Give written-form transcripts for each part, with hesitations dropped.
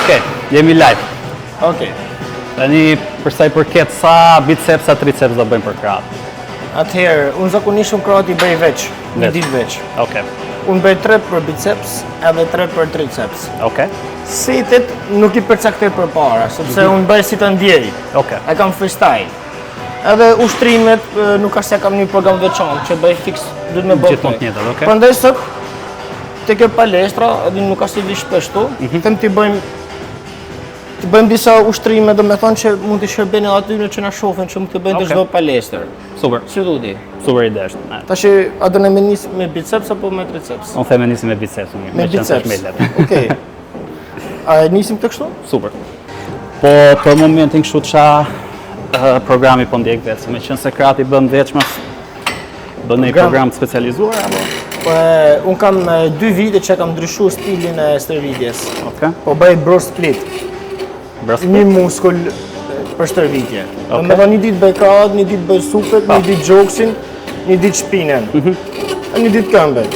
Okej, jemi live. Okej. Tani për sa i përket sa biceps, sa triceps do bëjmë për krahët? Atëherë, unë zakonisht krahët i bëj veç, një ditë veç. Okej. Unë bëj 3 për biceps edhe 3 për triceps. Okej. Setet nuk i përcaktoj përpara, sepse unë bëj si të ndjej. Okej. E kam freestyle. Edhe ushtrimet nuk ka se kam një program veçantë që bëj fix, duhet me bëj. Gjithmonë të njëjtat, okej. Prandaj sot tek e palestra, edhe nuk ka se vi shpesh tu, them t'i bëjmë disa ushtrime, do me thonë që mund t'i shërbeni aty në që na shohin që mund t'i bëjnë të çdo palestër. Super. Si du di? Super ide është. Tash a do ne me nis me biceps apo me triceps? Unë them nisim me biceps. Me biceps. Okej. A nisim të kështu? Super. Po për momentin kështu ç'a programi po ndjek vetë, me qenë se krahët i bën veçmas. Bën një program specializuar apo? Po un kam 2 vite që kam ndryshuar stilin e stërvitjes. Okej. Po bëj bro split. Një muskull për stërvitje. Do me thonë një ditë bëj krahët, një ditë bëj supet, një ditë gjoksin, një ditë shpinën. Një ditë këmbën.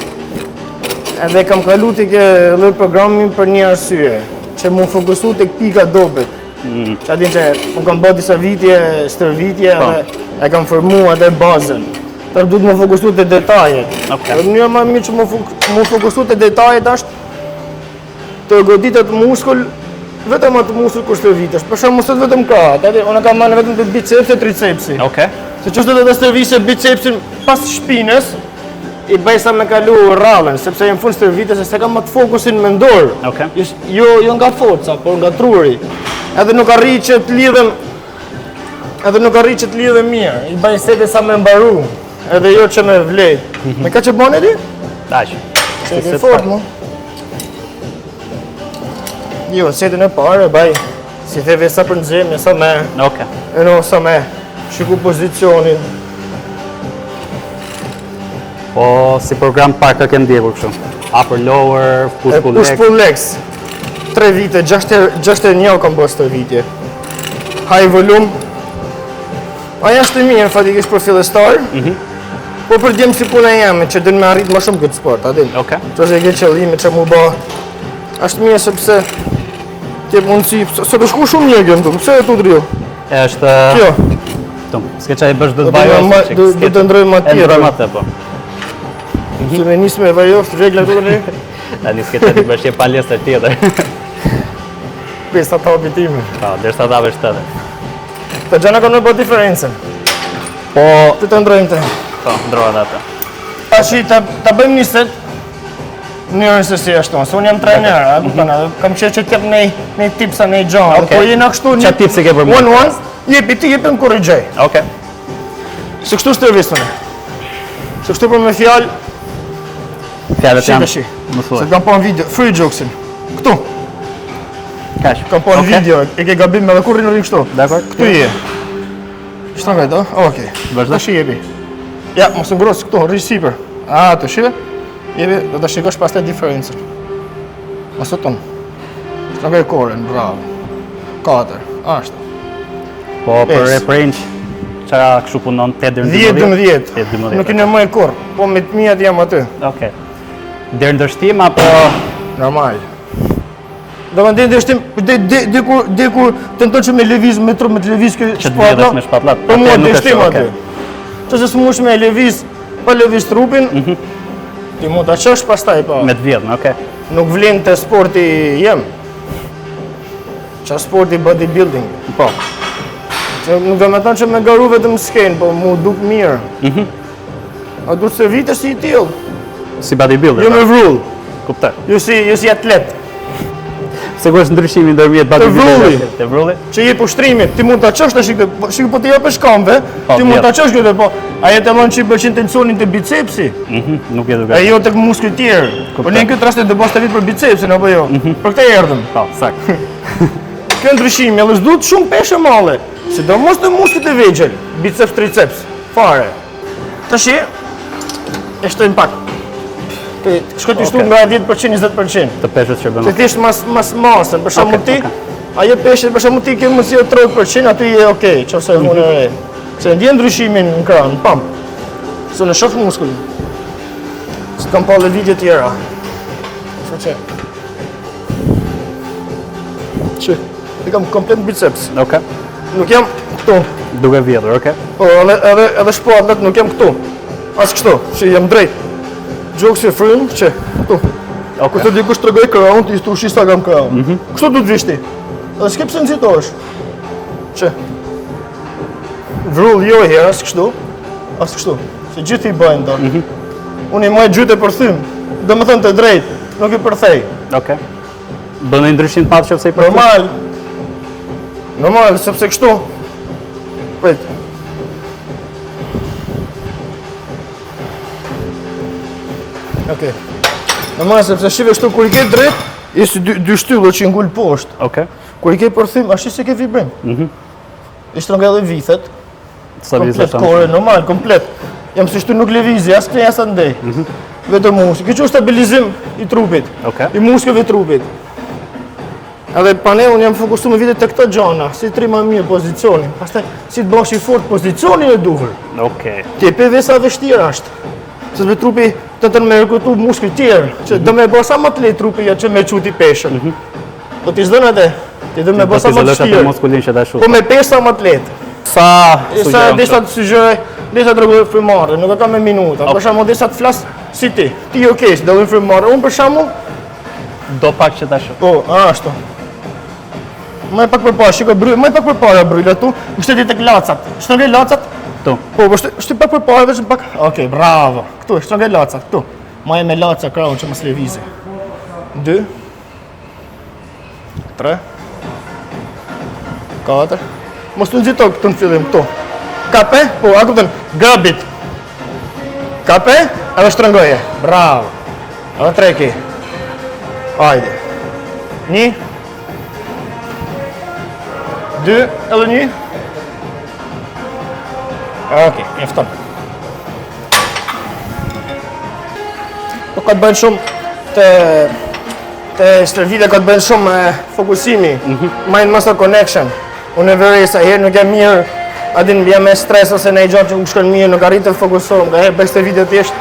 Edhe kam kalu tek lloj programin për një arsye, që mu fokusu tek pika dobet. Që adin që unë kam bërë disa vitje stërvitje edhe e kam formuar edhe bazën. Tërë duhet më fokusu të detajet. Mënyra më mirë që më fokusu të detajet është të goditet muskull, vetëm atë muskull kur stërvitesh. Për shembull sot vetëm krahët, unë kam marrë vetëm të bicepsi e tricepsi. Se çështë do të stërvisë bicepsin pas shpinës, i bëj sa me kalu rrallën, sepse jam fund stërvitjes se kam atë fokusin mendor. Jo nga forca, por nga truri. Edhe nuk arri që të lidhem mirë. I bëj sete sa me mbaru. Edhe jo që me vlet. Me ka që bane ti? Daq. Se ke fort mu. Jo, setën e parë e bëj. Si theve sa për nëzimje, sa me. E no, sa me. Shiku pozicionin. Po, si program parë ka kemë ndjekur kështu? Upper, lower, push-pull legs? Push-pull legs. 3 vite, 6 kam bërë stërvitje. High volume. Aja është të mirë, fatikisht për fillestar. Po për djemë si puna jeme, që dënë me arrit më shumë këtë sport, adin. Që është e ke qëllime që mu ba. Ashtë mirë sepse tje mundësi, se të shku shumë një gjëmë, pëse e tu të rio? E është... Kjo. Ske qaj bësh dhe të vajoft, du të ndrojmë atë tjetër. E ndrojmë atë, po. Se me njësë me vajoft, regla të të një? Da një ske qaj të bësh je palestër tjetër. Pesta ta obitime. Pa, dërsa ta bësh tëtë. Të gjana ka në bërë diferencen. Po... Të ndrojmë të. Po, ndrojmë dhe atë. Ashi, ta bëjmë një set, njërën se si ashton, se unë jam trener, kam qërë që t'jep nej tipsa, nej gjonë, po jena kështu një... Qa tipsi ke për më? One, jepi ti, jepi më korrigjej. Se kështu stërvisune. Se kështu për me fjallë... Fjallët janë më thuaj. Se kam po në video, free joksin. Këtu. Kash. Kam po në video, e ke gabim me dhe kur rinë kështu. Dakor. Këtu je. Shtë nga do? Okej. Vazhdo. Shi jepi. Ja, mos të ngrosë këtu, rrish sipër. Të shive. Jepi, do të shikosh pas të diferencën. Mos të tonë. Shtë nga e koren, bravo. 4, ashtë. Po, për range, qa kështu punon 10-12. Nuk i në më e korë, po me të mijat jam aty. Okej. Dërë ndërshtim, apo... Normal. Do më ndërë ndërshtim, dikur të ndonë që me leviz, me trup, me të leviz këtë shpatlat. Që të vjedhës me shpatlat. Po mua ndërshtim aty. Që se s'mush me leviz, pa leviz trupin, ti mund të qësh pas taj, pa. Me të vjedhën, okej. Nuk vlen të sporti jem. Qa sporti bodybuilding. Po. Nuk do me thonë që me garu vetëm s'ken, po mu duk mirë. A du të se vite si i tjil. Si bodybuilder. Jo me vrull. Kuptar. Jo si atlet. Se ku është ndryshimi ndërmjet bodybuilder? Të vrulli? Që je pushtrimit, ti mund të qësht të shikë, po të jepë shkamve, ti mund të qësht këtë, po a jetë e mënë që i përqin tensionin të bicepsi. Nuk jetë duke. E jo të muskujt tjerë. Por një në këtë rastet dhe bas të vitë për bicepsin, apo jo? Për këta erdhëm. Po, sakt. Kjo ndryshimi, edhe s'du të shumë peshe male. Si do mos të muskujt e vegjel, biceps, triceps, fare. Të shi, e shtojnë pak. Shko t'i shtu nga 10%, 20%. Të peshët që bënë. Të thishtë mas masën, për shumë ti, ajo peshët, për shumë ti ke mësi o 30%, aty je okej, që ose unë e re. Se ndjen ndryshimin në kranë, në pump. Se në shofë muskullin. Se kam pa dhe video tjera. Shko që. Që, i kam komplet biceps. Okej. Nuk jam këtu. Duke vjedhur, okej. Po, edhe shpatlet nuk jam këtu. As kështu, që jam drejt. Gjoksi frym, që, këtu. Okej. Kërë dikush të regoj kraun, ti ishtu shi sa kam kraun. Kështu du të vishti. Edhe s'ke pse nëzitosh. Që, vrull jo herë, as kështu. As kështu. Se gjithë i bëjnë do. Unë i mojë gjyte për thym. Dhe më thënë të drejt, nuk i përthej. Okej. Bën një ndryshim të madh nëse i përthej? Normal. Normal, sepse kështu. Prit. Okej. Normal, sepse shive kështu, kur i ke drejt, isi dy shtyllë që i ngull poshtë. Okej. Kur i ke për thym, ashtu se ke vibrim. Ishtë nga edhe vithet, komplet kore, normal, komplet. Jam si shtu nuk levizi, as këne jasa ndej. Vetëm muskë. Kjo që është stabilizim i trupit, i muskëve i trupit. Edhe pane, unë jam fokusu me vitet të këta gjana, si të rima mirë pozicionin, pastaj si të bash i fort pozicionin e duhur. Okej. Ti e pe vesa vështirë ashtë. Sepse trupi të të me rëkutu muskëj tjerë, që do me bërë sa më të lejtë trupi ja që me quti peshën. Po ti s'dën atë, ti do me bërë sa më të shtirë, po me peshë sa më të lejtë. Sa disa të sugjeroj, disa të rëgojë frymare, nuk e ka me minuta. Për shamu, disa të flasë si ti. Ti okej, si dëllën frymare. Unë për shamu... Do pak që ta shumë. Po, ashtu. Më e pak përpara, shiko bryj, më e pak përpara bryjla tu, më shteti tek lacat. Shtrëngej lacat? Tu. Po, shti pak përpara, veç pak... Okej, bravo. Këtu, shtrëngej lacat, këtu. Ma e me laca kraun që më slevizi. 2 3 4 Mos të nëzito këtu në fillim, këtu. Kape, po, a këpëtën, grabit. Kape, edhe shtrëngoje. Bravo. Edhe treki. Hajde. 1 2, edhe 1. Okej, mjafton. Po ka të bëjnë shumë të stërvite ka të bëjnë shumë fokusimi, mind muscle connection. Unë e veri sa herë nuk jam mirë, adin jam me stres ose në i gjatë që më shkën mirë, nuk arritë të fokusohëm, nga herë bëjë stërvite t'jeshtë.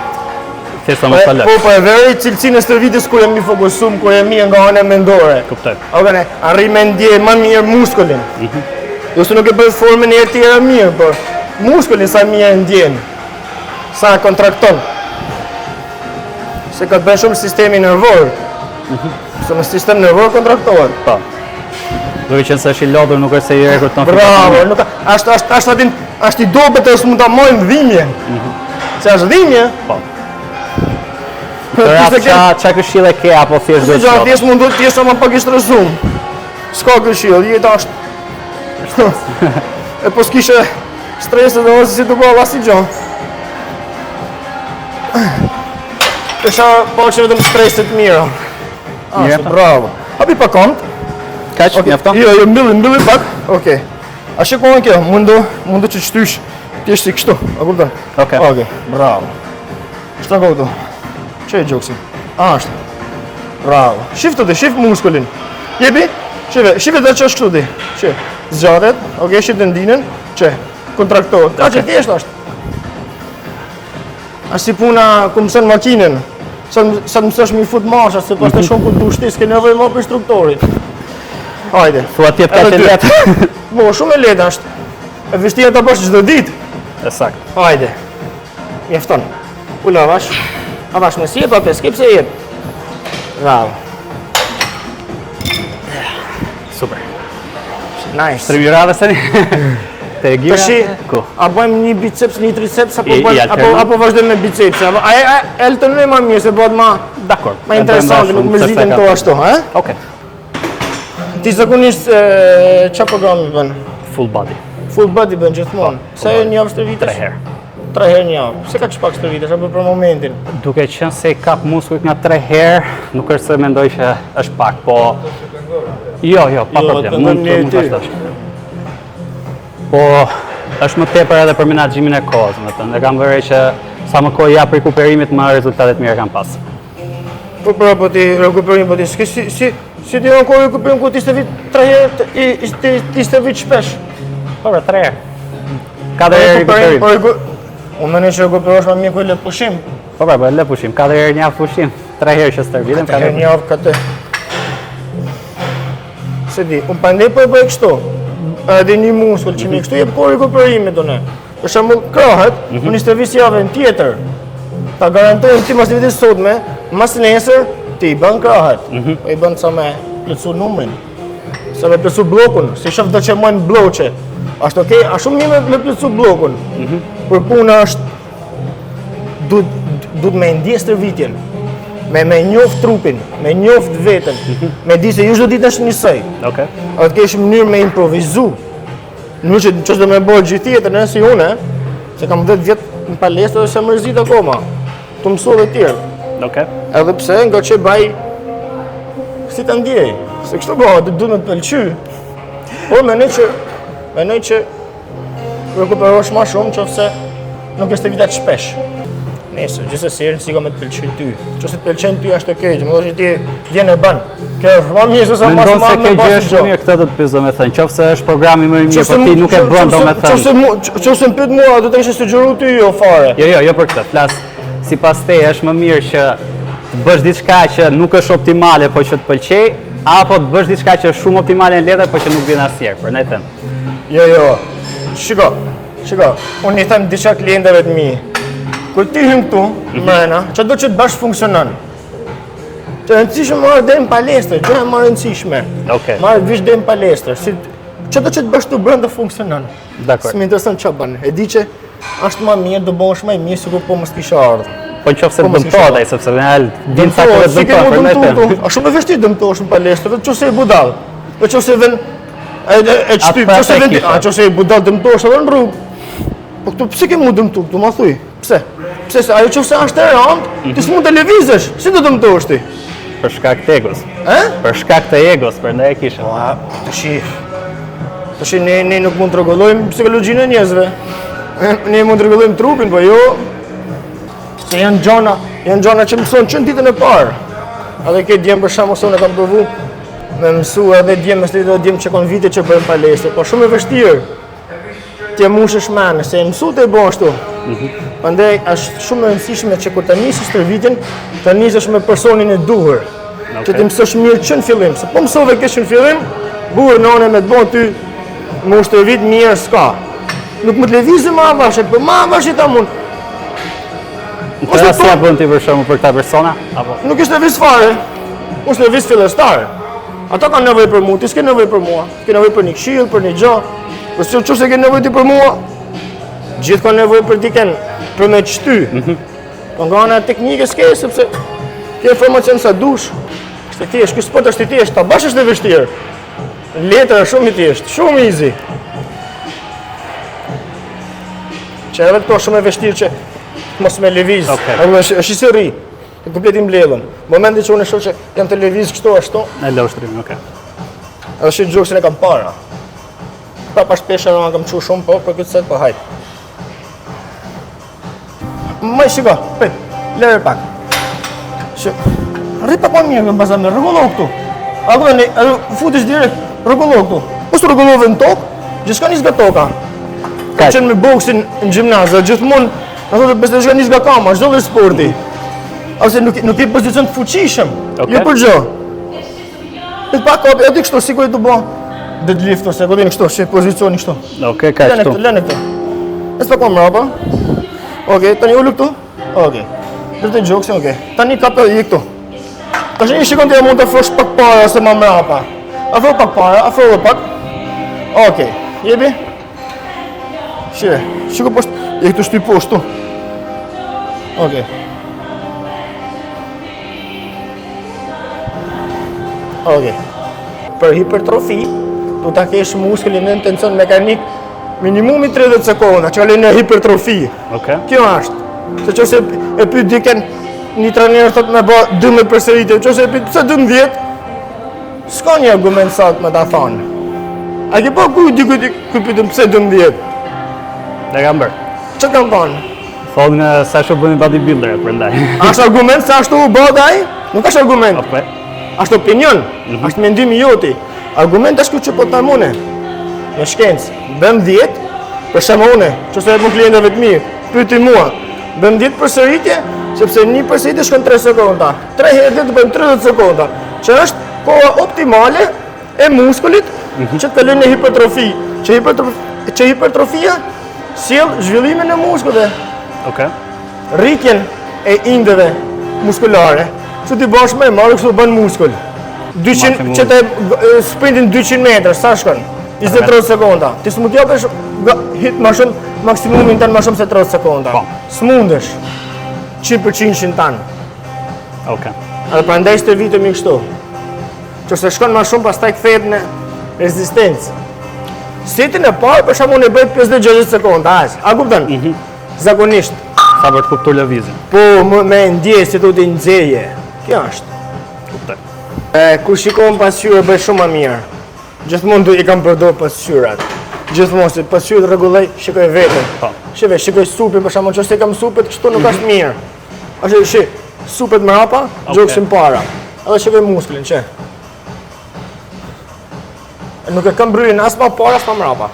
Thesa më të lek. Po e veri cilësin e stërvites kur jam i fokusumë, kur jam mirë nga anë mendore. Kuptoj. Okej, arri me ndje më mirë muskullin. Jo se nuk e bëjë formën e tjera mirë, por muskullin sa mirë ndjen, sa kontrakton. Se ka të bëjnë shumë sistemi nervor. Se në sistem nervor kontraktohet. Po. Duke qenë se është i lodhur, nuk është se i rekruton. Bravo, nuk është i dobet e s'mund ta mojnë dhimbjen. Se është dhimbje. Po. Qa këshille ke, apo thjesht do të shkodë? Thjesht mund të t'jesht ama pak i stresum. S'ka këshille, jetë ashtë. E po s'kishe streset dhe ose si të bëllë asi gjo. Pesha po që vetëm streset mira. Ashtë, bravo. Hapi pa kontë. Kaq, mjafton? Jo, mbylli pak. Okej. A shikojnë kjo, mundu që qëtysh t'jesht si kështu, a kupton? Okej, bravo. Shtë nga këtu. Që e gjokësi? Ashtë. Bravo. Shiftë të shiftë muskullin. Jepi, shife dhe që është këtu ti. Që, zgjatet, okej, shiftë ndinën, që, kontraktohet. Ka që t'jesht ashtë. Ashtë si puna ku mësën makinën. Sa të mësësh mi fut marsha, se pas të shumë ku t'u s'ke nevoj ma për instruktorit. Hajde. Thua tjetë ka të letë. Po, shumë e letë ashtë. E vështia të bësh çdo ditë. Esakt. Hajde. Mjefton. Ula avash. Avash me si e pa peske, pse jep. Bravo. Super. Nice. Tribirave se një? Te gira? Tashi, Ku? a bëjmë një biceps, një triceps, I apo vazhdojmë me biceps? A alternojmë ma mirë, se bëhet ma interesante, nuk më zhitëm to ashtu, ha? Okej. Ti zakonisht qa programi bën? Full body. Full body bën gjithmonë. Sa herë një javë stërvites? 3 herë. 3 herë një javë. Se ka që pak stërvites, apo për momentin? Duke qenë se i kap muskujt nga 3 herë, nuk është se mendoj që është pak, po... Jo, pa problem, mund të vazhdosh. Po, është më tepër edhe për menaxhimin e kohës, më thënë, dhe kam vërej që sa më kohë jap rikuperimit, më rezultatet mira kam pas. Po pra, po ti rekuperim, po ti si ti në kohë rekuperim ku ti s'te vit 3 herë, ti s'te vit shpesh? Po pra, 3 herë. 4 herë rikuperim. Unë mendoj që rekuperosh më mirë ku le pushim. Po pra, le pushim, 4 herë një javë pushim, 3 herë që stërvitem. 4 herë një javë këtë. Se di, unë pandej po e bëj kështu. Edhe një muskull që mi kështu jep kohë rikuperimit do ne. Për shembull krahët, unë i stërvis javën tjetër. Ta garantojmë ti mas vitit sotme, mas nesër ti i bën krahët. Po i bën sa me plotsu numrin. Sa me plotsu bllokun, si shoh do që mojnë bloqe. Ashtu okay, a shumë mirë me plotsu bllokun. Për puna është duhet me ndjes stërvitjen. Me njoft trupin, me njoft veten, me di se ju çdo ditë është njësoj. Okej. A të kesh mënyrë me improvizu. Nuk që ç'është do me bëj gjithë tjetër, si unë, se kam 10 vjet në palestër dhe se mërzit akoma. Të mësoj dhe tjerë. Okej. Edhe pse nga që baj si ta ndjej, se kështu bëhet, duhet me të pëlqy. Por mendoj që rekuperosh më shumë nëse nuk është evitat shpesh. Nesër, gjithsesi si ka me të pëlqy ty. Nëse të pëlqen ty është okay, më thosh ti vjen e bën. Kjo është më mirë se sa më Mendon se ke gjë shumë mirë këtë do të pyes domethënë, qofse është programi më i mirë, por ti nuk e bën domethënë. Nëse më pyet mua, do të kishe sugjeruar ty jo fare. Jo për këtë. Flas sipas teje është më mirë që të bësh diçka që nuk është optimale, po që të pëlqej, apo të bësh diçka që është shumë optimale në letër, po që nuk vjen asnjëherë, për ne them. Jo. Shiko. Unë i them disa klientëve të mi. Kur ti hyn këtu, mrena, çdo që të bash funksionon. Të rëndësishme marrë dhe në palestër, gjë e më rëndësishme. Okej. Marrë vish dhe në palestër, si çdo që të bash të brenda funksionon. Dakor. S'më intereson ç'a bën. E di që është më mirë, do bëhesh më i mirë sikur po mos kisha ardhur. Po nëse dëmtohet ai sepse në real din sa ka dëmtuar për ne them. A shumë e vështirë dëmtohesh në palestër, nëse je budall. Po nëse vën e çtyp, nëse je budall dëmtohesh edhe në rrugë. Po këtu pse ke mu dëmtu këtu, ma thuj? Pse? Pse se ajo qofse është e rëndë, ti s'mund të lëvizësh. Si do dëmtohesh ti? Për shkak të egos. Për shkak të egos, prandaj e kisha. Tash ne nuk mund të rregullojmë psikologjinë e njerëzve. Ne mund të rregullojmë trupin, po jo. Se janë gjona që mëson që në ditën e parë. Edhe ke djem për shkak se unë kam provu me mësu edhe djem me shtrit edhe djem që kanë vite që bëjmë palestër, po shumë e vështirë. Ti mushësh mend, se mësu të e bën ashtu. Prandaj është shumë e rëndësishme që kur ta nisësh stërvitjen, ta nisësh me personin e duhur. Që ti mësosh mirë që në fillim, se po mësove keq në fillim, burr nëne me të bën ty më stërvit mirë s'ka. Nuk më të lëvizë më avash, po më avash ta mund. Ose sa bën ti për shkakun për këta persona apo? Nuk është lëviz fare. Është lëviz fillestar. Ata kanë nevojë për mua, ti s'ke nevojë për mua. Ke nevojë për një këshill, për një gjë. Po çështë ke nevojë ti për mua? Gjithë kanë nevojë për dikën për me çty. Po nga ana teknike s'ke sepse ke informacion sa dush. Kështu thjesht, ky sport është i thjeshtë, ta bash është e vështirë. Letra është shumë i thjeshtë, shumë easy. Që edhe këto shumë e vështirë që mos me lëviz. Është i sërri. Të komplet i mbledhën. Momenti që unë shoh që jam të lëviz kështu ashtu. E lë ushtrim, okay. Edhe shi gjoksin e kam para. Pa shpesha nuk kam çu shumë, po për këtë set po hajt. Më shiko, prit, lëre pak. Rrit pak më mirë në bazë me rregullo këtu. Apo ne futesh direkt rregullo këtu. Mos rregullove në tokë, gjithçka nis nga toka. Ka qenë me boksin në gjimnaz, gjithmonë, do të thotë besoj nis nga kama, çdo lloj sporti. Ose nuk ke pozicion të fuqishëm. Jo për gjë. Të pak edhe kështu sigurisht do bë. Deadlift ose apo kështu, si pozicioni kështu. Okej, ka kështu. Lënë këtu. Është pak më mbrapa. Okej, tani ulu këtu. Okej. Do të gjokse, okej. Tani kapë i këtu. Tash një sekondë mund të afrosh pak para ose më mbrapa. Afro pak para, afro pak. Okej. Jebi. Shiko poshtë. Je këtu shty poshtë. Okej. Okej. Për hipertrofi, do ta kesh muskulin në tension mekanik minimumi 30 sekonda, që kalon në hipertrofi. Okej. Kjo është. Se çose e pyet dikën një trajner thotë më bë 12 përsëritje, çose e pyet pse 12, s'ka një argument sakt me ta thonë. A ke po ku pyetëm pse 12? Ne kam bërë. Ç'a kam thonë? Thonë sa shumë bëni bodybuilder prandaj. Është argument se ashtu u bë ai? Nuk është argument. Okej. Është opinion, është mendimi joti. Argument është që po ta mune. Në shkencë, bëm 10, për shembull unë, nëse jap klientëve të mi, pyeti mua, bëm 10 përsëritje, sepse një përsëritje shkon 3 sekonda. 3 herë do të bëjmë 30 sekonda, që është koha optimale e muskulit që të kalojnë në hipertrofi. Që hipertrofia sjell zhvillimin e muskulve, rritjen e indeve muskulare, që ti bash më e madhe kështu bën muskull. 200 që të sprintin 200 metra, sa shkon? 20-30 sekonda. Ti s'mund t'japësh hit më shumë, maksimumin tan më shumë se 30 sekonda. S'mundesh. 100% tan. Edhe prandaj stërvitemi kështu. Qëse shkon më shumë, pastaj kthehet në rezistencë. Setin e parë për shembull e bëj 50-60 sekonda, a kupton? Zakonisht. Sa për të kuptuar lëvizjen. Po, me ndje si tu t'i nxeje. Kjo është. Kuptoj. Kur shikon pasqyrë bëj shumë më mirë. Gjithmonë i kam përdor pasqyrat. Gjithmonë se pasqyrë rregulloj, shikoj veten. Shikoj supin, për shembull, nëse kam supet kështu nuk është mirë. Është supet mrapa, gjoksin para. Edhe shikoj muskulin, që. Nuk e kam bryrën as më para, as më mrapa.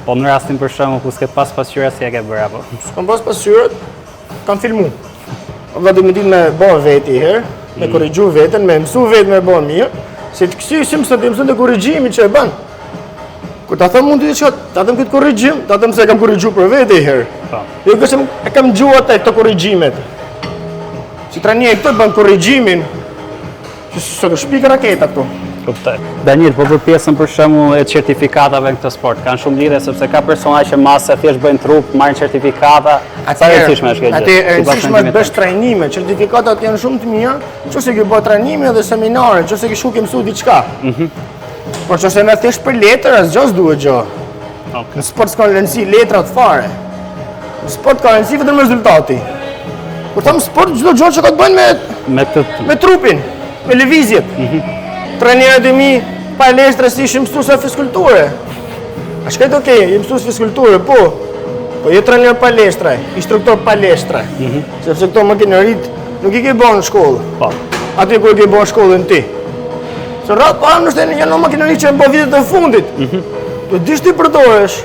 Po në rastin për shembull ku s'ke pas pasqyra si e ke bërë apo? S'kam pas pasqyrat, kam filmu. Vëllai më ditë me bë veti herë, me korrigju veten, me mësu vetë me bë mirë, se të kthyesim sot mëson të korrigjimin që e bën. Kur ta them mundi të ta them këtë korrigjim, ta them se e kam korrigju për vete herë. Jo që e kam dëgjuar atë këto korrigjimet. Si trajneri këto bën korrigjimin, që sot është pikë raketa këtu. Kuptoj. Daniel, po për pjesën për shembull e certifikatave në këtë sport, kanë shumë lidhje sepse ka persona që masë thjesht bëjnë trup, marrin certifikata. Sa e rëndësishme është kjo gjë? Atë e rëndësishme të bësh trajnime, certifikatat janë shumë të mira, nëse ke bërë trajnime dhe seminare, nëse ke shku ke mësuar diçka. Por nëse më thjesht për letër, asgjë s'duhet gjë. Në sport s'ka rëndësi letrat fare. Në sport ka rëndësi vetëm rezultati. Kur them sport, çdo gjë që ka të bëjë me trupin, me lëvizjet. Trajnerët e mi palestra si ishim mësuesa fiskulture. A shkret okej, je mësues fiskulture, po je trajner palestra, instruktor palestra. Sepse këto makinërit nuk i ke bën në shkollë. Aty ku i ke bën shkollën ti. Se rreth pa nëse janë makinëri që bën vitet e fundit. Do dish ti përdoresh.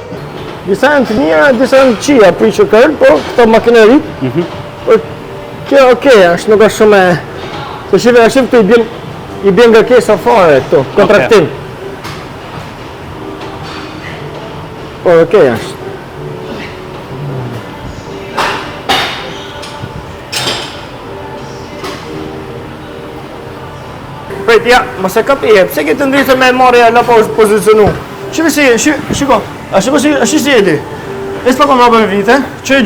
Disa janë të mira, disa janë të këqija, prish kërën, po këto makinërit. Kjo okej, është nuk është shumë. Se shifë këtu i bjen nga kesa fare këtu, kontraktim. Po, okej është. Pret, ja, mos e kapi, pse ke të ndrisë me marrja la pa pozicionu? Shiko, shiko si jeti. E s'pa kom rabë me vite, që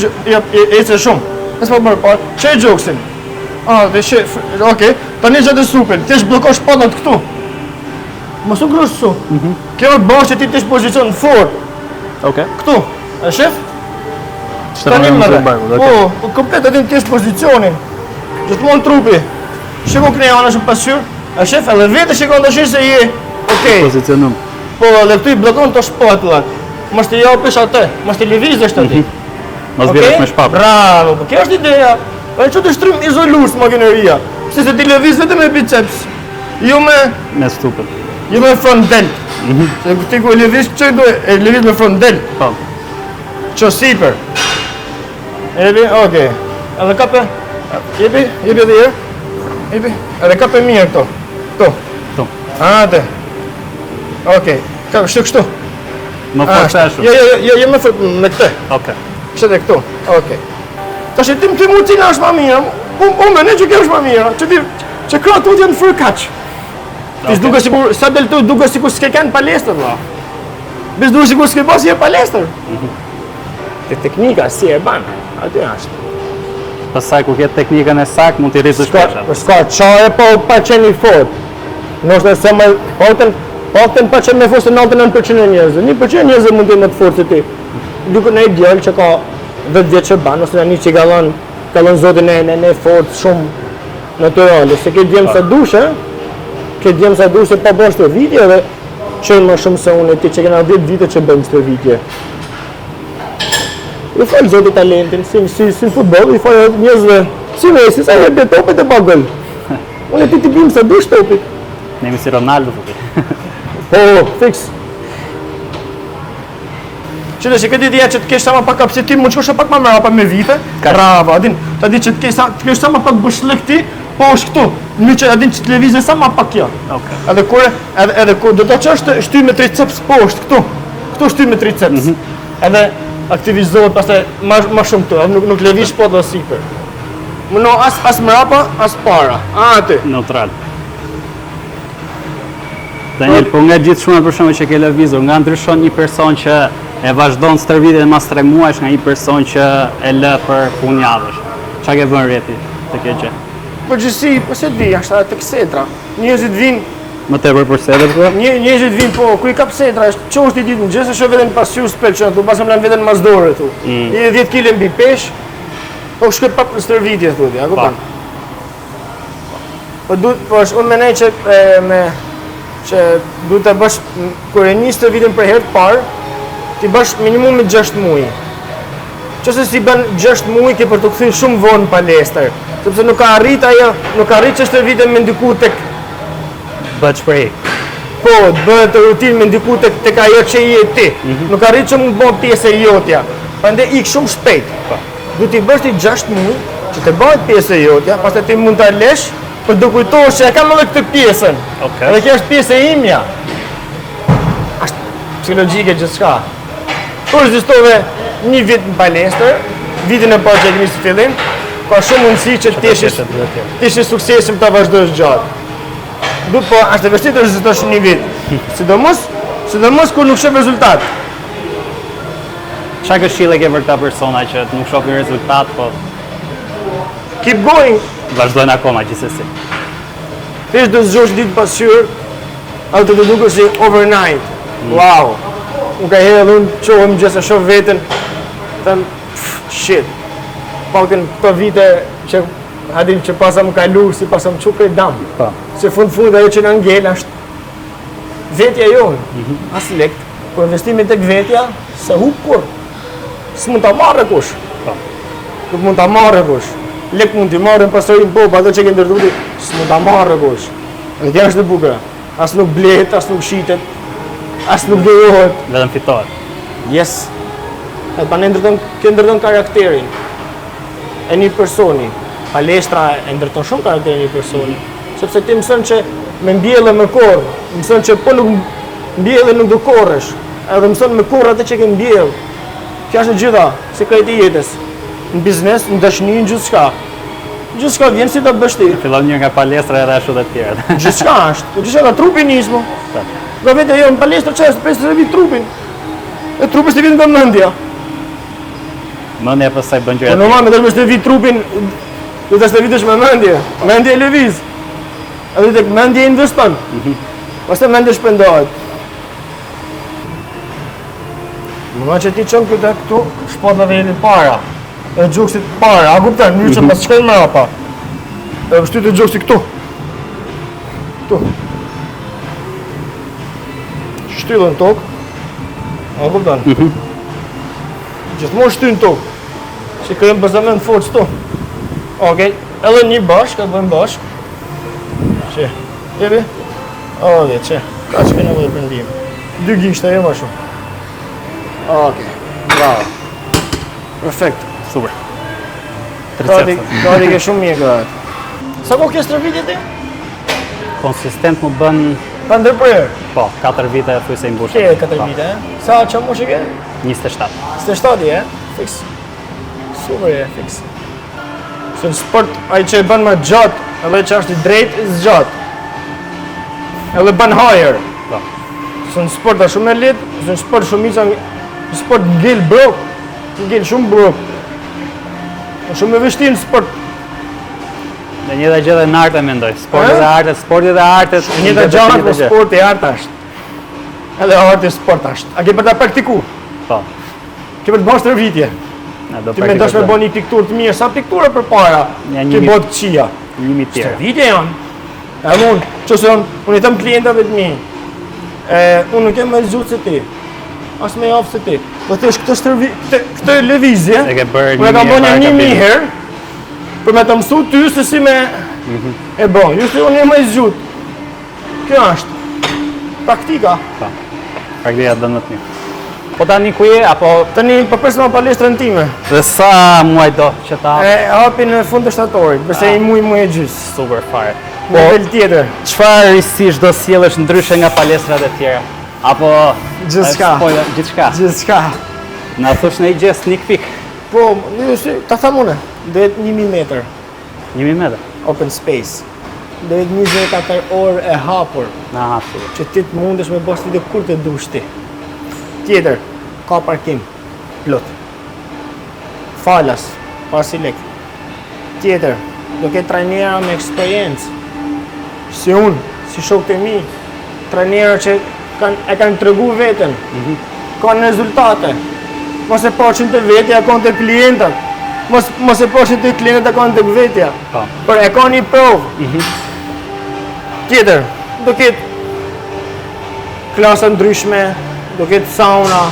e se shumë. E s'pa mërë parë, që e gjoksin. Okej, tani gjatë supin, ti shblokosh patat këtu. Mos u grus su. Kjo është bashkë që ti t'esh pozicion fort. Këtu, e shef? Tani më dhe. Po, komplet aty t'esh pozicionin. Gjithmonë trupi. Shiko këne janë shumë pasqyrë. E shef, edhe vete shikon të shirë se je. Okej. Pozicionum. Po, edhe këtu i blokon të shpatulat. Mos t'i japish atë, mos t'i lëvizësh aty. Mos vjesh me shpap. Bravo, po kjo është ideja. E që të shtrim izolus makineria, se ti lëviz vetëm me biceps, jo me stupet. Jo me front delt. Se ti ku lëviz që e lëviz me front delt. Që sipër. Okej. Edhe kape, jepi edhe herë. Jepi, edhe kape mirë këto. Këto. Ate. Okej, shtu kështu. Më forceshu. Jo me këtë. Kështë e këtu, okej. Ta që ti mu cina është ma mirë, unë me ne që kjo është ma mirë, që kratë janë fërë kaqë. Ti s'duke sikur, sa del të duke sikur s'ke kënë palestër, la. Bis duke sikur s'ke pas je palestër. Te teknika si e banë, aty është. Pasaj ku kjetë teknikën e sakë, mund t'i rrisë shpesha. S'ka, qare pa qenë i fort. Nështë se më pakten pa qenë me fort se 99% e njerëzë. 1% njerëzë mund t'i më të fort se ti. Duke në i djallë që ka 10 vjetë që banë, ose në një që kalon zotin e fort shumë naturale. Se ke djemë sa dushe, pa bërë së vitje dhe qënë më shumë se unë e ti që kena 10 vite që bëjmë së vitje. I falë zotit talentin, si futbol, i falë njëzve, si Messi, sa e bje topit e pa gëllë. Unë e ti bimë sa dush topit. Nemi si Ronaldo, të Po, fix. Qëtë që këtë ideja që të kesh sa ma pak kapsitim, mund qëkosha pak ma mërapa me vite. Bravo, adin, të di që të kesh sa ma pak bëshlëk ti, po është këtu. Në që adin që televizën sa ma pak kjo. Edhe kur do të që është shty me triceps poshtë, këtu. Këtu shty me triceps. Edhe aktivizohet pastaj ma shumë këtu, nuk lëvish po dhe sipër. Më no as mrapa, as para. Aty. Neutral. Daniel, po nga gjithë shumë për shumë që ke lëvizur, nga ndryshon një person që e vazhdon stërvitjen mas 3 muajsh nga një person që e lë për punë javësh. Qa ke vënë reti të kjo gjë? Përgjithësi, po se di, ashtë të ksetra. Njerëzit vinë, Më tepër për sedër po? njerëzit vinë, po, ku i ka psetra, që është i ditë në gjë, se shë veten pasur spel që në tu, pasëm lanë veten masdore, tu. I 10 kg mbi pesh, po shkoj pak në stërvitje, tu, a kupton? Po është unë menej që duhet të bësh, kur e një stërvitjen për herë të parë, ti bësh minimum me 6 muaj. Qëse si bën 6 muaj ke për të kthyer shumë vonë në palestër, sepse nuk ka arrit që stërvitjen me ndiku tek Bëhet shprej. po, të bëhet rutinë me ndiku tek ajo që je ti. Nuk arrit që mund të bëhet pjesë e jotja. Prandaj ik shumë shpejt. Duhet t'i bësh ti 6 muaj që të bëhet pjesë e jotja, pastaj ti mund ta lësh, për të kujtohesh që e kam edhe këtë pjesën. Edhe kjo është pjesë e imja. Është psikologjike gjithçka. Kur ekzistove një vit në palestër, vitin e parë që e kemi si fillim, ka shumë mundësi që ti ish suksesshëm ta vazhdosh gjatë. Duhet po është e vështirë të rezultosh një vit. Sidomos kur nuk shef rezultat. Qa këshille ke për këta persona që nuk shohin rezultat, po Keep going. vazhdojnë akoma gjithsesi? Thjesht do zgjosh ditë pas qyr, atë të duket si overnight. Wow. Unë ka herë edhe unë qohëm gjëse shoh veten, them shit. Pakën këto vite që hadin që pasa më kalu, si pasa më qukë e dam. Se fund ajo që në ngell është vetja jonë. As lekt, për investimin tek vetja, se hu kur. S'mund ta marrë kush. Nuk mund ta marrë kush. Lek mund t'i marrën pasojnë po, ato që ke ndërtuti, s'mund ta marrë kush. Dhe kjo është e bukur. As nuk blehet, as nuk shitet, as nuk dojohet. Vetëm fitohet. Yes. Edhe pa ke ndërton karakterin e një personi. Palestra e ndërton shumë karakterin e një personi. Sepse ti mëson që me mbjellë me korr, mëson që po nuk mbjellë nuk do korresh. Edhe mëson me korr atë që ke mbjellë. Kjo është gjitha, sekreti i jetës. Në biznes, në dashni, në gjithçka. Gjithçka vjen si ta bësh ti. Fillon një nga palestra edhe ashtu të tjerët. Gjithçka është. Po gjithçka ka trupin nismo. Nga vetë ajo në palestër çfarë 50 vit trupin. E trupi s'e vjen nga mendja. Mendja pastaj bën Po gjëra. normal, me të të vit trupin, do të stëvitesh me mendje. Mendje lëviz. Edhe tek mendje investon. Pastaj mendja shpendohet. Më që ti qënë këtu, shpatave jeni para. E gjokësit para, a kuptan, një që pas shkojnë mrapa. E vështyt e gjokësit këtu. Këtu. Shtyllën tokë. A kuptan. Gjithmonë shtyllën tokë. Që kërëm bazament forcë këtu. Okej, edhe një bashkë, ka bëjmë bashkë. Që, jebi? Okej, që, ka që kënë edhe pëndim. 2 gishtë e ma shumë. Okej, bravo. Perfekt. Super. Gati ke shumë mirë gati. Sa ko ke stërvitje ti? Konsistent më bën, Pa ndërprerë. po, 4 vite thuj se i mbushë. Ke 4 vite, e? Sa që moshë ke? 27. 27, e? Fix. Super, e, fix. Se në sport, ai që e bën më gjatë, edhe që është i drejtë, i zgjatë. Edhe bën higher. Po. Se në sport është shumë e letë, se në sport shumica, në sport ngel brok, ngel shumë brok. Është shumë e vështirë në sport. Dhe një dhe gjë dhe në arte mendoj. Sportet dhe artet, sportet dhe artet. Një të gjanat për sport e art është. Edhe art e sport është. A ke për ta praktiku? Po. Ke për të bërë stërvitje. Ti me ndosh me bërë një pikturë të mirë, sa piktura për para? Ja, Ke bërë të qia. 1000 tjerë. Stërvitje janë. E unë, qëse unë i thëmë klientave të mi, unë nuk jem me zhutë se ti, as me jafë se ti. Po të është këtë lëvizje, E ke bërë unë e kam 1000 bërë herë një kapitin. herë, për me të mësu ty se si me e bërë. Ju se unë jem me zhutë. Kjo është. Praktika. Po. Praktika dënë më të mirë. Po tani ku je, apo Tani përpres në palestrën time. dhe sa muaj do që ta E hapi në fund të shtatorit, përse i muj e gjysë. super fare. nivel tjetër. Çfarë risish do sjellësh ndryshe nga palestrat e tjera? Apo Gjithçka. Gjithçka. Gjithçka. Na thosh në gjë sneak peek. Po, ta them unë, do jetë 1000 metër 1000 metra. open space. Do jetë 24 orë e hapur, Na hapur. që ti të mundesh me bësh video kur të dush ti. Tjetër, ka parkim plot. Falas, pasi lek. Tjetër, do ketë trajnera me eksperiencë. Si unë, si shokët e mi, trajnera që e kanë tregu veten, kanë rezultate. Mos e paqin të vetja, e kanë të klientët. Mos e paqin të klientët, e kanë të vetja. Po. Por e kanë një provë. Tjetër, do ketë klasa ndryshme, do ketë sauna,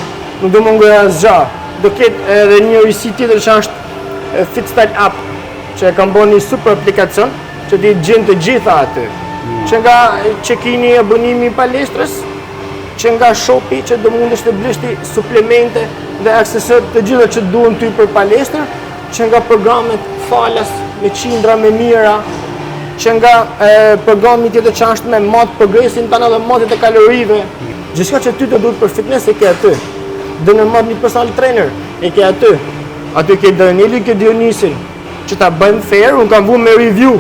nuk do mungohet asgjë. Do ketë edhe një risi tjetër që është FitStyle app, që e kam bërë një super aplikacion që ti gjen të gjitha aty. Që nga check-ini e abonimi i palestrës, që nga shopi që do mundesh të blesh ti suplemente dhe aksesorë të gjitha që duhen ty për palestër, që nga programet falas me qindra me mira, që nga programi tjetër që është me matë progresin tanë dhe matët e kalorive. Gjithçka që ty të duhet për fitness e ke aty. Dhe në marrë një personal trainer e ke aty. Aty ke Danieli, ke Dionisin, që ta bëjmë fair, unë kam vu me review.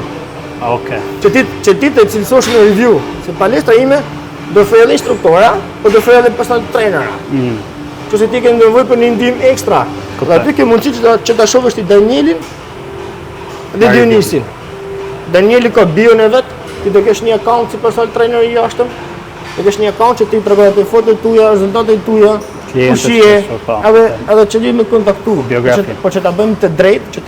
Okej. Që ti të cilësosh me review. Se palestra ime do ofroj edhe instruktora, po do ofroj edhe personal trainera. Që se ti ke nevojë për një ndihmë ekstra. Dhe aty ke mundësi që ta shohësh ti Danielin dhe Dionisin. Danieli ka bion e vet, ti do kesh një account si personal trainer i jashtëm. Do kesh një account që ti përgatitet fotot tuaja, rezultatet tuaja, ushqie, edhe që ti me kontaktu. Po që ta bëjmë të drejtë,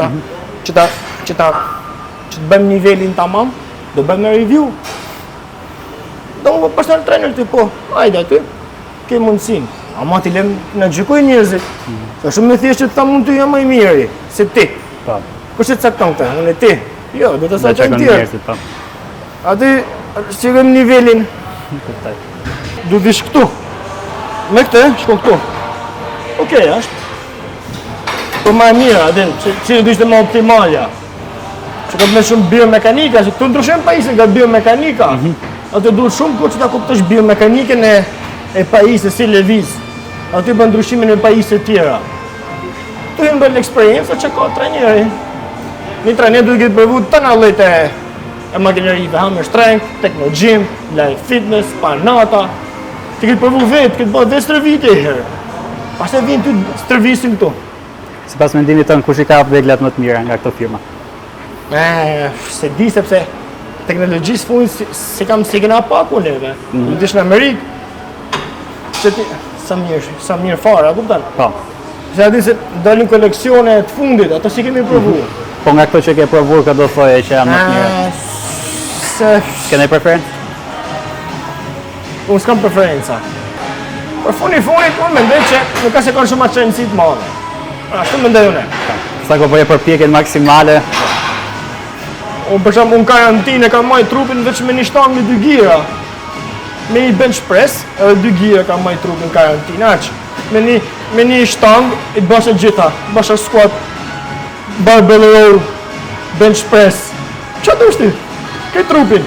që të bëjmë nivelin tamam, do bëjmë review. Do më personal trainer ti po, hajde aty, ke mundësin. Ama ti lem në gjykoj njerëzit. Sa shumë me thjesht që të mund të jam më i miri, se ti. Kush e cakton këtë? Unë e ti. Jo, do të sa të tjerë. Aty, shikojmë nivelin. Du të ish këtu. Me këtë, shko këtu. Okej, është. Po ma e mira, adin, që du ishte ma optimalja. Që ka të me shumë biomekanika, që këtu ndryshem pajisën nga biomekanika. Aty duhet shumë ko që ta kuptosh biomekanikën e pajisë, si lëviz. Aty për ndryshimin e pajisë e tjera. Tu hinë bërë eksperiencë që ka trajneri. Një trajner duhet këtë përvu të në llojet e makinerive, hammer strength, techno-gym, life fitness, panata. Ti këtë përvu vetë, këtë bërë dhe stërvite e herë. Pas e vinë ty stërvisin këtu. Sipas mendimit tënë, kush i ka veglat më të mira nga këto firma? Se di sepse teknologjisë fundit si kam si kena paku neve. Në dish në Amerikë, që ti, sa mirë fare, a kuptan? Po. Se ati se dalin koleksione të fundit, ato si kemi provu. Po nga këto që ke provur, ka do thoje që janë më të mira? Kene preferencë? Unë s'kam preferenca. Për funit, unë mendoj që nuk ka se kanë shumë atrenësi të madhe. Ashtu mendoj unë. Sa ko bëje përpjekjen maksimale? Unë për shumë, unë karantinë kam majt trupin veç me një shtangë me 2 gira. Me një bench press, edhe 2 gira kam majt trupin karantinë, aq. Me një shtangë, i të bashe gjitha, bashe squat, barbell row, bench press. Qa të ushti? Këtë trupin,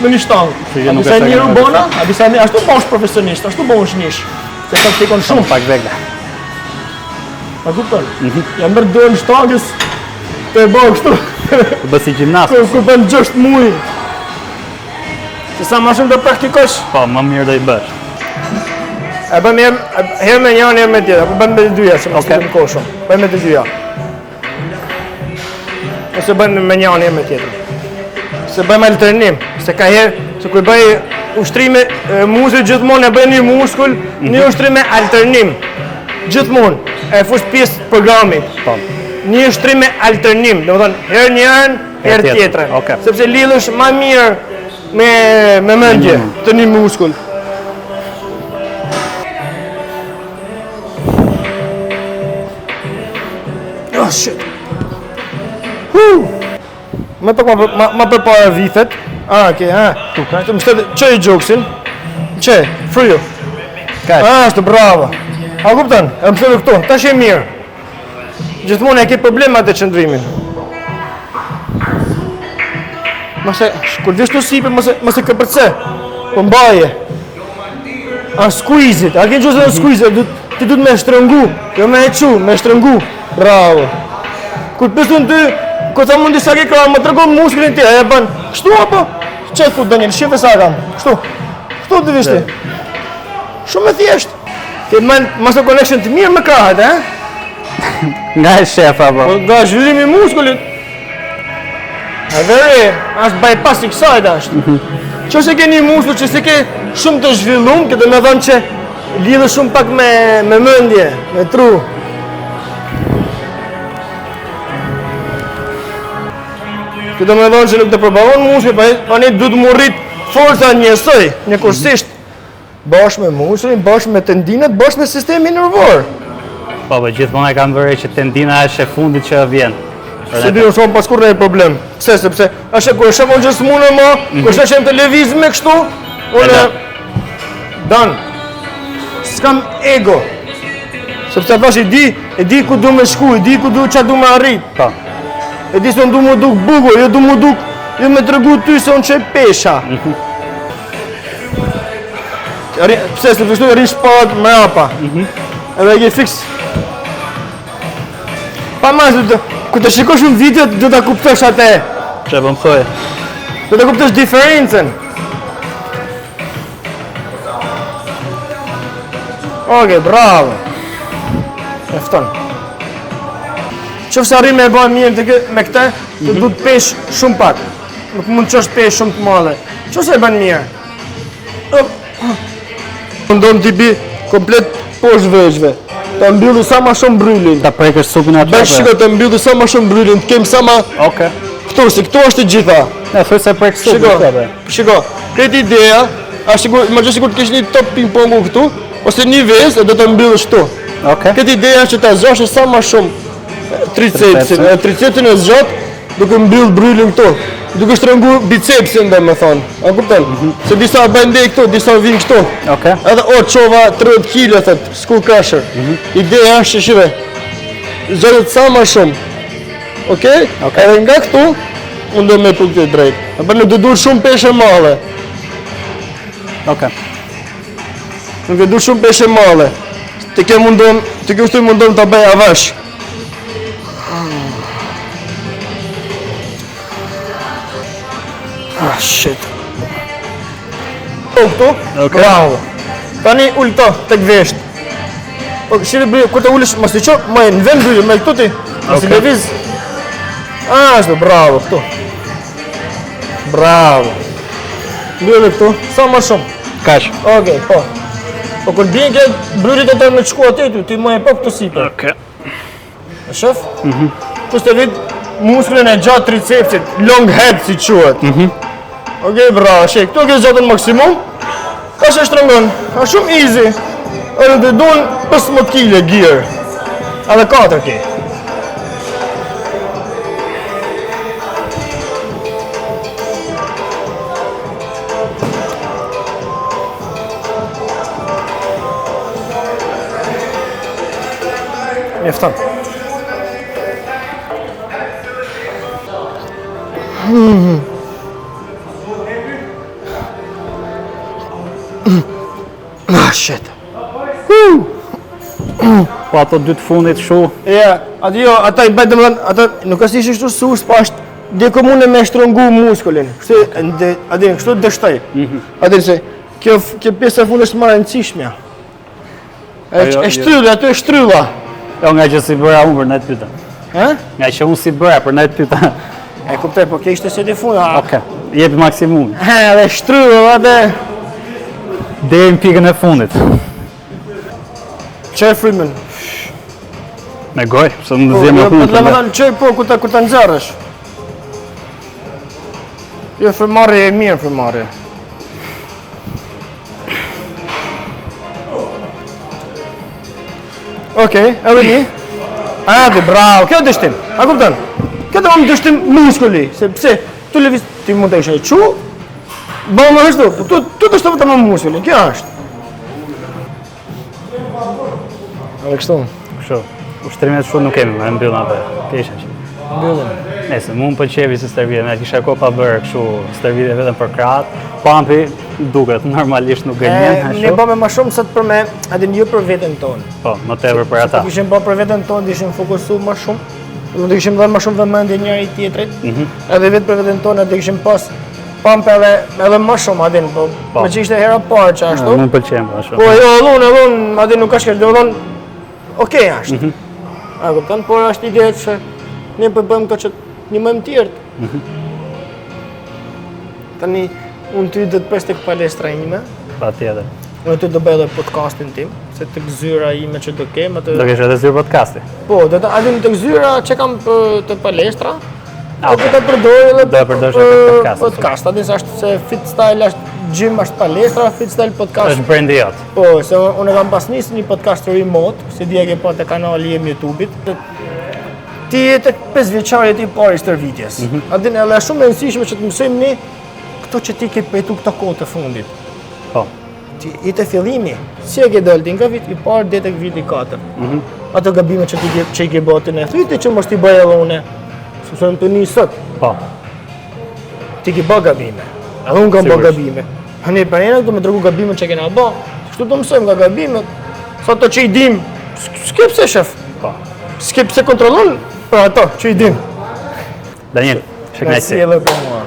me një shtangë. A disa një rubona, a disa një, ashtu bosh profesionist, ashtu bosh nish. Se ka të tikon shumë. Pak vegla. A kupton? Jam mërë dojnë shtangës, të e bëhë kështu. Të bësi gjimnastë. Kur bën 6 muaj. Se sa më shumë do praktikosh, Po, më mirë do i bësh. e bëm herë me njëri, herë me tjetër, apo bëm me të dyja, se mos të bëjmë kohë shumë. Bëjmë me të dyja. Ose bëjmë me njëri, herë me tjetër. Se bëjmë alternim, se ka herë, se kur bëj ushtrime muzë gjithmonë e bëj një muskull, një ushtrime alternim. Gjithmonë, e fush pjesë të programit. Po. Një ushtrime alternim, do të thonë herë njërin, herë tjetrën. Okej. Sepse lidhesh më mirë me mendje të një muskull. Oh shit. Më pak ma përpara vithet. Okej, Të më shtetë, që i gjoksin? Që, fryu. Ashtu, bravo. A kupton? E më shtetë këtu, tash e mirë. Gjithmonë e ke problemat e qëndrimin. Mase, kur dish të sipe, mase këpërce. Po mbaje. A squeeze it. A ke qëse në squeeze it, ti du të me shtrëngu. Jo me hequ, me shtrëngu. Bravo. Kur pësën ty, ko ta mundi sa ke ka, më të regon muskulin ti, e ban. Kështu apo? Qëtë fut, Daniel, shife sa kam. Kështu. Kështu të vishti. Shumë e thjesht. Ke muscle connection të mirë me krahet, Nga e shefa, po. Nga zhvillimi i muskulit. A veri, është bypassing side është. Që se ke një muskull që se ke shumë të zhvillum, këtë me dhënë që lidhë shumë pak me mendje, me tru. Këtë me dhënë që nuk të përballon muskull, pa një du të mu rrit forca njësoj, një kursisht. Bashkë me muskullin, bashkë me tendinat, bashkë me sistemi nervor. Po, gjithmonë e kam vërre që tendina është e fundit që vjen. Se di unë pas kur në e problem. Pse, sepse, është kur është unë që s'mune ma, kur është që në televiz me kështu, unë dan. S'kam ego. Sepse thash e di ku du me shku, e di ku du që du me arrit. Po. E di se unë du mu duk bugo, jo du mu duk, jo me të regu ty se unë që e pesha. Pse, sepse kështu e rish pat me apa. Edhe e ke fix. Pa mazë, ku të shikosh në video, do të kuptosh atë. Që po më thoi. Do të kuptosh diferencën. Oke, bravo. Efton. Qofë se arrim me e bëjmë mirë me këte, të du të pesh shumë pak. Nuk mund të qështë pesh shumë të madhe. Qofë se e bëjmë mirë? Mundon t'i bi komplet poshtë vëzhve. Të mbyllu sa ma shumë bryllin. Ta prekësh supin atë. Bëj shiko të mbyllu sa ma shumë bryllin, të kemë sa ma... Oke. Këtu, se këtu është të gjitha. Ne, thuj se prekësh supin. Shiko, këtë ideja, më gjë sikur të kesh një top ping-pongu këtu, ose një vezë, e do të mbyllësh këtu. Oke. Këtë ideja është që ta zgjash sa ma shumë tricepsin. Tricepsin e zgjat, duke mbyll bryllin këtu. Duke shtrëngu bicepsin dhe me thonë. A kupton? Se disa bëjnë ndej këtu, disa vinë këtu. Oke. Edhe qova 30 kg, thët, skull crusher. Ideja është që shive, zgjatët sa ma shumë. Okej? Edhe nga këtu, unë do me puk të drejt. E për nuk do dur shumë peshe male. Oke. Nuk do dur shumë peshe male. Të ke mundon të bëj avash. Ah, shit. Këtu? Bravo. Tani ullë këto, tek vesht. Shire bërë, kur të ullësh, mas të qo, në vend bërë, me këtu ti. Mas i leviz. Ashtu, bravo, këtu. Bravo. Bërë këtu, sa ma shumë. Kash. Okej, po. Po kur bjen ke bryrit e të me të shku atë ti më e po këtu sipe. Oke. E shëf? Kus të vid muskulin e gjatë tricepsit, long head si quhet. Okej, bravo, shek, këtu ke zgjatën maksimum. Ka që shtrëngon, ka shumë easy. Edhe të duen 15 kg gear. Edhe 4 ke. Mjefton. Ah, shit. Po ato dy të fundit shu. Ja, atë jo, ata i bëjtë dëmëdhen, ata nuk është ishë shtu sus, pa është dhe komune me shtrëngu muskulin. Kështu të dështaj. Adin se, kjo pjesë e fundë është marrë në cishmja. E shtrylli, aty e shtryllla. Jo, nga që si bëra unë për në të pyta. Nga që unë si bëra për në të pyta. E kuptoj, po ke ishte se di fundë. Oke, jepi maksimum. Dhe shtryllla, dhe... Deri në pikën e fundit. Qërë frimen? Me goj, se më në zemë në fundit. Dhe më thënë qërë po, ku të nëzërësh. Jo, frimarje e mirë, frimarje. Okej, edhe një. Adi, bravo, kjo dështim. A kupton? Kjo të më dështim muskuli. Se pse, tu levis, ti mund të ishe e qu, bëmë më hështu, tu dështu të më muskuli, kjo është. Edhe kështu. Kështu, ushtrimet shumë nuk kemi, me mbyllën atë. Kesha që. Mbyllën. Nëse, mu më pëlqevi si stërvite, me kisha ko pa bërë kështu stërvite vetëm për kratë, pampi duket, normalisht nuk gënjen, Ne bëme ma shumë sot për me, adin ju për veten tonë. Po, më tepër për ata. Se kishim bë për veten tonë, ishim fokusu ma shumë, do kishim dhënë ma shumë vëmendje njëri tjetrit, edhe vetë për veten tonë, do kishim pas pampe edhe ma shumë, adin, po, me që ishte hera parë që ashtu. Më pëlqem, ashtu. Po, jo, edhe adin nuk ka shkesh, do dhënë, okej ashtë. A kupton, por është ide që ne po bëjmë këto që një më tjertë. Tani, unë ty do të pres tek palestra ime. Patjetër. Unë ty do bëj edhe podcastin tim, se tek zyra ime që do kem atë. Do kesh edhe zyrë podcasti. Po, do të adin tek zyra që kam të palestra. Ah, Do të përdor edhe Do e përdorësh edhe për podcast. podcast, adin se është se fit style është gym është palestra, fit style podcast. Është brendi jot. Po, se unë kam pas nisë një podcast remote, si dje ke pa te kanali jem YouTube-it. Ti je tek 5 vjeçarit i parë i stërvitjes. Adin edhe shumë e rëndësishme që të mësojmë ne këto që ti ke petu këto kohë të fundit. Po. Ti i të fillimi, si e ke dalë ti nga vit i parë deri tek viti 4. Ato gabime që i ke bërë në thyti që mos ti bëj edhe une. Sepse më të një sot, Po. ti ke bë gabime. Edhe unë kam bë gabime. Ne për ena do me tregu gabimet që kena bë. Kështu do mësojmë nga gabimet. Sa ato që i dim, s'ke pse shef. Po. S'ke pse kontrollon për ato që i dim. Daniel, shkënaqësi. Edhe për mua.